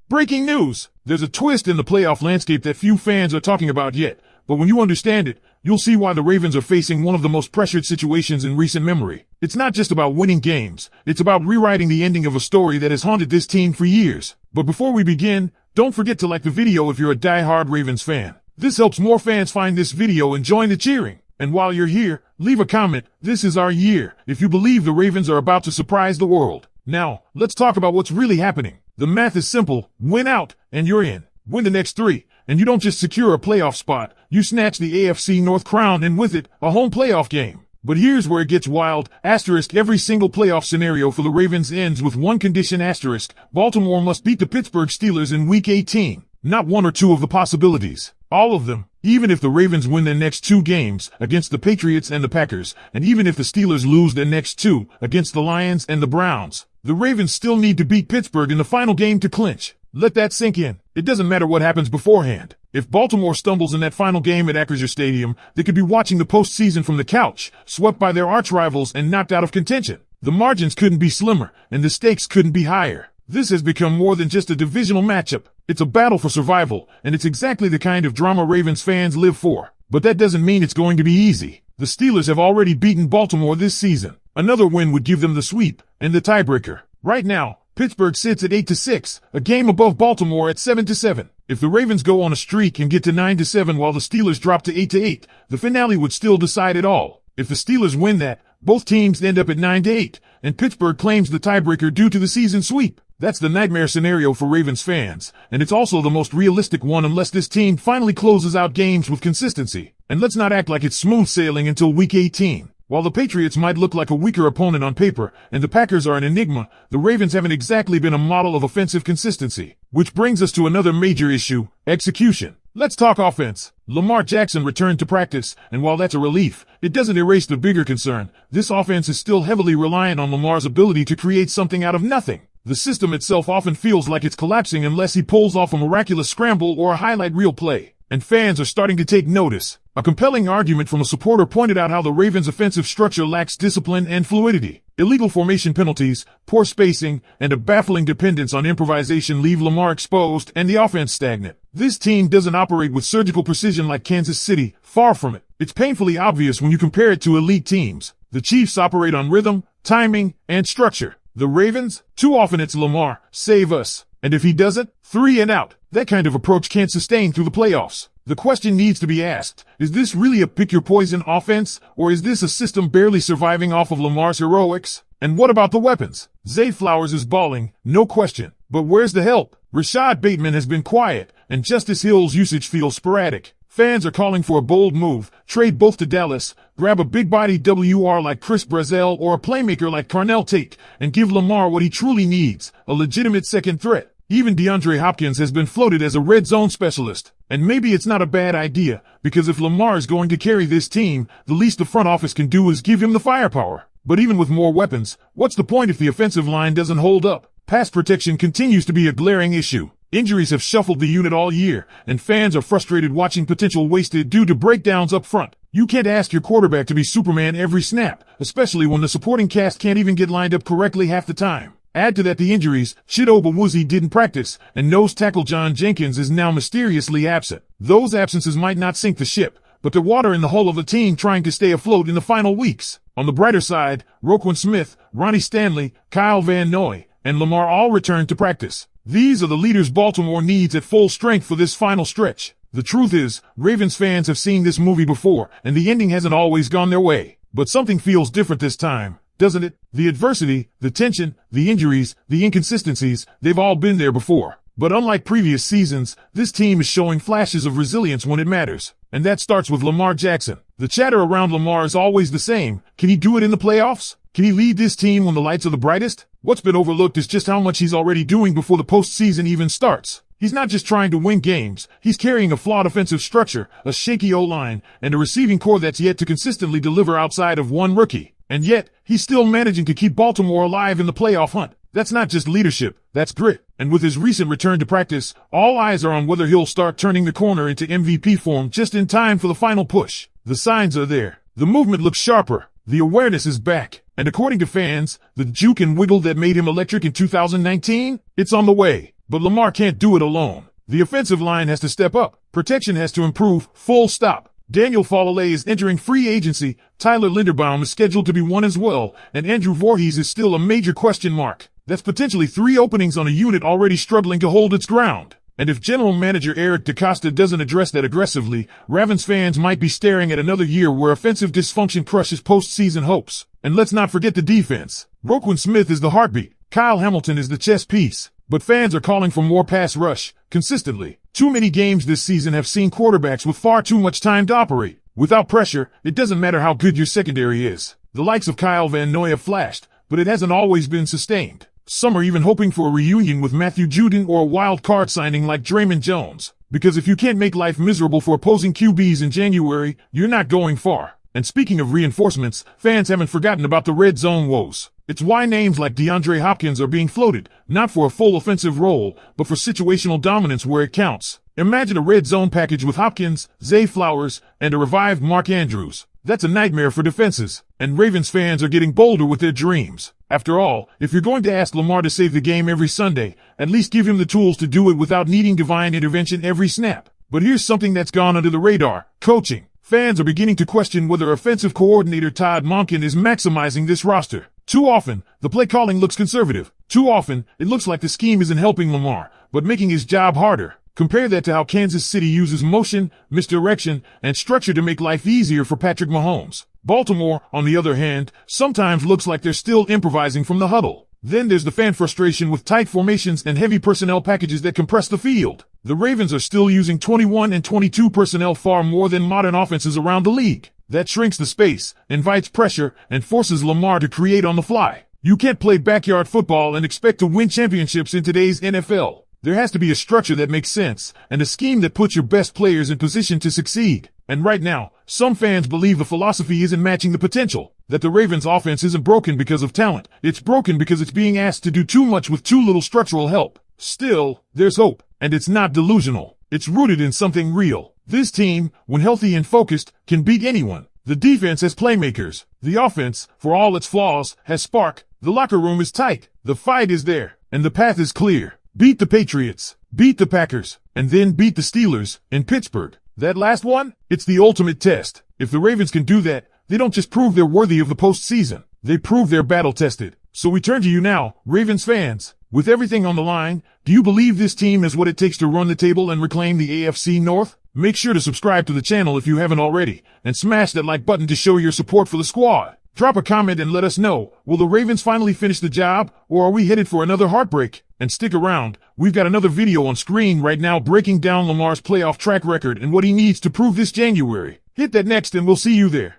Breaking news! There's a twist in the playoff landscape that few fans are talking about yet, but when you understand it, you'll see why the Ravens are facing one of the most pressured situations in recent memory. It's not just about winning games, it's about rewriting the ending of a story that has haunted this team for years. But before we begin, don't forget to like the video if you're a die-hard Ravens fan. This helps more fans find this video and join the cheering. And while you're here, leave a comment. This is our year, if you believe the Ravens are about to surprise the world. Now, let's talk about what's really happening. The math is simple. Win out, and you're in. Win the next 3, and you don't just secure a playoff spot, you snatch the AFC North crown and with it, a home playoff game. But here's where it gets wild. Asterisk, every single playoff scenario for the Ravens ends with one condition asterisk. Baltimore must beat the Pittsburgh Steelers in Week 18. Not one or two of the possibilities. All of them. Even if the Ravens win their next 2 games against the Patriots and the Packers, and even if the Steelers lose their next 2 against the Lions and the Browns, the Ravens still need to beat Pittsburgh in the final game to clinch. Let that sink in. It doesn't matter what happens beforehand. If Baltimore stumbles in that final game at Acrisure Stadium, they could be watching the postseason from the couch, swept by their arch-rivals and knocked out of contention. The margins couldn't be slimmer, and the stakes couldn't be higher. This has become more than just a divisional matchup. It's a battle for survival, and it's exactly the kind of drama Ravens fans live for. But that doesn't mean it's going to be easy. The Steelers have already beaten Baltimore this season. Another win would give them the sweep and the tiebreaker. Right now, Pittsburgh sits at 8-6, a game above Baltimore at 7-7. If the Ravens go on a streak and get to 9-7 while the Steelers drop to 8-8, the finale would still decide it all. If the Steelers win that, both teams end up at 9-8, and Pittsburgh claims the tiebreaker due to the season sweep. That's the nightmare scenario for Ravens fans, and it's also the most realistic one unless this team finally closes out games with consistency. And let's not act like it's smooth sailing until Week 18. While the Patriots might look like a weaker opponent on paper, and the Packers are an enigma, the Ravens haven't exactly been a model of offensive consistency. Which brings us to another major issue, execution. Let's talk offense. Lamar Jackson returned to practice, and while that's a relief, it doesn't erase the bigger concern. This offense is still heavily reliant on Lamar's ability to create something out of nothing. The system itself often feels like it's collapsing unless he pulls off a miraculous scramble or a highlight reel play. And fans are starting to take notice. A compelling argument from a supporter pointed out how the Ravens' offensive structure lacks discipline and fluidity. Illegal formation penalties, poor spacing, and a baffling dependence on improvisation leave Lamar exposed and the offense stagnant. This team doesn't operate with surgical precision like Kansas City, far from it. It's painfully obvious when you compare it to elite teams. The Chiefs operate on rhythm, timing, and structure. The Ravens? Too often it's Lamar, save us. And if he doesn't, 3 and out. That kind of approach can't sustain through the playoffs. The question needs to be asked, is this really a pick-your-poison offense, or is this a system barely surviving off of Lamar's heroics? And what about the weapons? Zay Flowers is balling, no question. But where's the help? Rashad Bateman has been quiet, and Justice Hill's usage feels sporadic. Fans are calling for a bold move, trade both to Dallas, grab a big-body WR like Chris Brazzell or a playmaker like Carnell Tate, and give Lamar what he truly needs, a legitimate second threat. Even DeAndre Hopkins has been floated as a red zone specialist. And maybe it's not a bad idea, because if Lamar is going to carry this team, the least the front office can do is give him the firepower. But even with more weapons, what's the point if the offensive line doesn't hold up? Pass protection continues to be a glaring issue. Injuries have shuffled the unit all year, and fans are frustrated watching potential wasted due to breakdowns up front. You can't ask your quarterback to be Superman every snap, especially when the supporting cast can't even get lined up correctly half the time. Add to that the injuries, Chidobe Awuzie didn't practice, and nose tackle John Jenkins is now mysteriously absent. Those absences might not sink the ship, but they're water in the hull of a team trying to stay afloat in the final weeks. On the brighter side, Roquan Smith, Ronnie Stanley, Kyle Van Noy, and Lamar all returned to practice. These are the leaders Baltimore needs at full strength for this final stretch. The truth is, Ravens fans have seen this movie before, and the ending hasn't always gone their way. But something feels different this time, doesn't it? The adversity, the tension, the injuries, the inconsistencies, they've all been there before. But unlike previous seasons, this team is showing flashes of resilience when it matters. And that starts with Lamar Jackson. The chatter around Lamar is always the same. Can he do it in the playoffs? Can he lead this team when the lights are the brightest? What's been overlooked is just how much he's already doing before the postseason even starts. He's not just trying to win games, he's carrying a flawed offensive structure, a shaky O-line, and a receiving core that's yet to consistently deliver outside of one rookie. And yet, he's still managing to keep Baltimore alive in the playoff hunt. That's not just leadership, that's grit. And with his recent return to practice, all eyes are on whether he'll start turning the corner into MVP form just in time for the final push. The signs are there. The movement looks sharper. The awareness is back. And according to fans, the juke and wiggle that made him electric in 2019, it's on the way. But Lamar can't do it alone. The offensive line has to step up. Protection has to improve, full stop. Daniel Fallalay is entering free agency, Tyler Linderbaum is scheduled to be one as well, and Andrew Voorhees is still a major question mark. That's potentially 3 openings on a unit already struggling to hold its ground. And if General Manager Eric DeCosta doesn't address that aggressively, Ravens fans might be staring at another year where offensive dysfunction crushes postseason hopes. And let's not forget the defense. Roquan Smith is the heartbeat. Kyle Hamilton is the chess piece. But fans are calling for more pass rush, consistently. Too many games this season have seen quarterbacks with far too much time to operate. Without pressure, it doesn't matter how good your secondary is. The likes of Kyle Van Noy have flashed, but it hasn't always been sustained. Some are even hoping for a reunion with Matthew Judon or a wild card signing like Draymond Jones. Because if you can't make life miserable for opposing QBs in January, you're not going far. And speaking of reinforcements, fans haven't forgotten about the red zone woes. It's why names like DeAndre Hopkins are being floated, not for a full offensive role, but for situational dominance where it counts. Imagine a red zone package with Hopkins, Zay Flowers, and a revived Mark Andrews. That's a nightmare for defenses, and Ravens fans are getting bolder with their dreams. After all, if you're going to ask Lamar to save the game every Sunday, at least give him the tools to do it without needing divine intervention every snap. But here's something that's gone under the radar: coaching. Fans are beginning to question whether offensive coordinator Todd Monken is maximizing this roster. Too often, the play calling looks conservative. Too often, it looks like the scheme isn't helping Lamar, but making his job harder. Compare that to how Kansas City uses motion, misdirection, and structure to make life easier for Patrick Mahomes. Baltimore, on the other hand, sometimes looks like they're still improvising from the huddle. Then there's the fan frustration with tight formations and heavy personnel packages that compress the field. The Ravens are still using 21 and 22 personnel far more than modern offenses around the league. That shrinks the space, invites pressure, and forces Lamar to create on the fly. You can't play backyard football and expect to win championships in today's NFL. There has to be a structure that makes sense, and a scheme that puts your best players in position to succeed. And right now, some fans believe the philosophy isn't matching the potential, that the Ravens' offense isn't broken because of talent. It's broken because it's being asked to do too much with too little structural help. Still, there's hope, and it's not delusional. It's rooted in something real. This team, when healthy and focused, can beat anyone. The defense has playmakers. The offense, for all its flaws, has spark. The locker room is tight. The fight is there, and the path is clear. Beat the Patriots, beat the Packers, and then beat the Steelers in Pittsburgh. That last one, it's the ultimate test. If the Ravens can do that, they don't just prove they're worthy of the postseason. They prove they're battle-tested. So we turn to you now, Ravens fans. With everything on the line, do you believe this team has what it takes to run the table and reclaim the AFC North? Make sure to subscribe to the channel if you haven't already, and smash that like button to show your support for the squad. Drop a comment and let us know, will the Ravens finally finish the job, or are we headed for another heartbreak? And stick around, we've got another video on screen right now breaking down Lamar's playoff track record and what he needs to prove this January. Hit that next and we'll see you there.